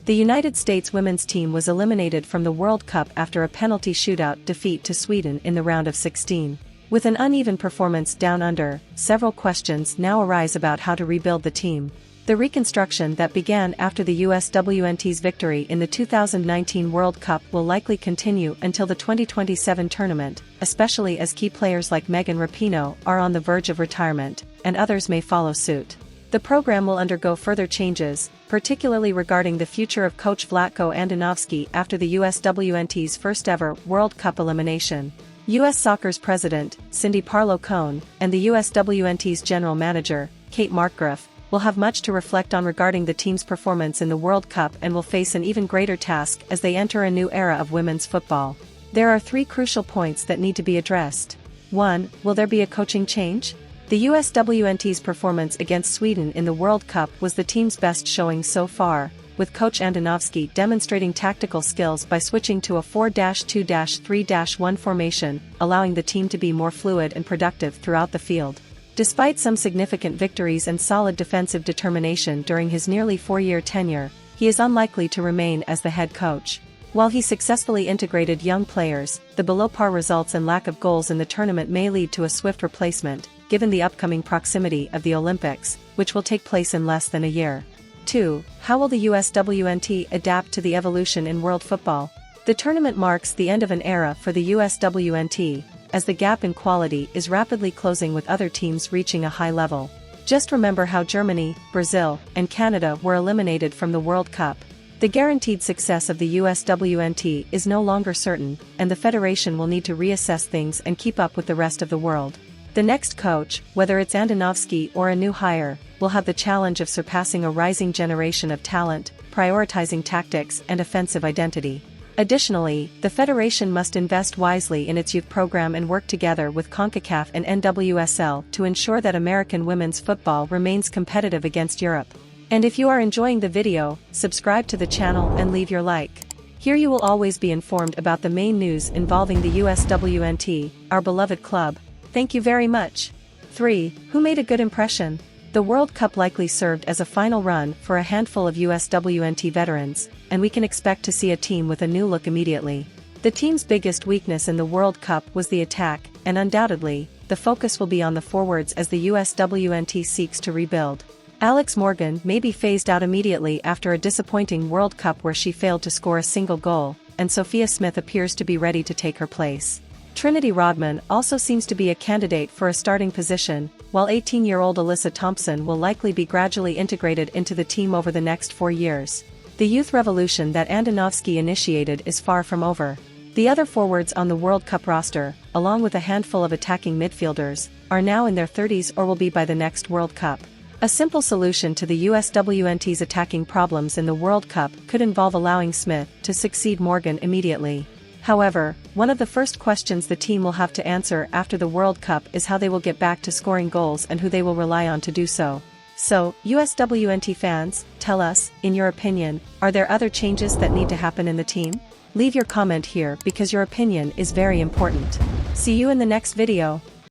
The United States women's team was eliminated from the World Cup after a penalty shootout defeat to Sweden in the round of 16. With an uneven performance down under, several questions now arise about how to rebuild the team. The reconstruction that began after the USWNT's victory in the 2019 World Cup will likely continue until the 2027 tournament, especially as key players like Megan Rapinoe are on the verge of retirement, and others may follow suit. The program will undergo further changes, particularly regarding the future of coach Vlatko Andonovski after the USWNT's first-ever World Cup elimination. U.S. Soccer's president, Cindy Parlow-Cone, and the USWNT's general manager, Kate Markgraf, will have much to reflect on regarding the team's performance in the World Cup and will face an even greater task as they enter a new era of women's football. There are three crucial points that need to be addressed. 1. Will there be a coaching change? The USWNT's performance against Sweden in the World Cup was the team's best showing so far, with coach Andonovski demonstrating tactical skills by switching to a 4-2-3-1 formation, allowing the team to be more fluid and productive throughout the field. Despite some significant victories and solid defensive determination during his nearly 4-year tenure, he is unlikely to remain as the head coach. While he successfully integrated young players, the below-par results and lack of goals in the tournament may lead to a swift replacement, given the upcoming proximity of the Olympics, which will take place in less than a year. 2. How will the USWNT adapt to the evolution in world football? The tournament marks the end of an era for the USWNT, as the gap in quality is rapidly closing with other teams reaching a high level. Just remember how Germany, Brazil, and Canada were eliminated from the World Cup. The guaranteed success of the USWNT is no longer certain, and the federation will need to reassess things and keep up with the rest of the world. The next coach, whether it's Andonovski or a new hire, will have the challenge of surpassing a rising generation of talent, prioritizing tactics and offensive identity. Additionally, the federation must invest wisely in its youth program and work together with CONCACAF and NWSL to ensure that American women's football remains competitive against Europe. And if you are enjoying the video, subscribe to the channel and leave your like. Here you will always be informed about the main news involving the USWNT, our beloved club. Thank you very much. 3. Who made a good impression? The World Cup likely served as a final run for a handful of USWNT veterans, and we can expect to see a team with a new look immediately. The team's biggest weakness in the World Cup was the attack, and undoubtedly, the focus will be on the forwards as the USWNT seeks to rebuild. Alex Morgan may be phased out immediately after a disappointing World Cup where she failed to score a single goal, and Sophia Smith appears to be ready to take her place. Trinity Rodman also seems to be a candidate for a starting position, while 18-year-old Alyssa Thompson will likely be gradually integrated into the team over the next 4 years. The youth revolution that Andonovski initiated is far from over. The other forwards on the World Cup roster, along with a handful of attacking midfielders, are now in their 30s or will be by the next World Cup. A simple solution to the USWNT's attacking problems in the World Cup could involve allowing Smith to succeed Morgan immediately. However, one of the first questions the team will have to answer after the World Cup is how they will get back to scoring goals and who they will rely on to do so. So, USWNT fans, tell us, in your opinion, are there other changes that need to happen in the team? Leave your comment here because your opinion is very important. See you in the next video.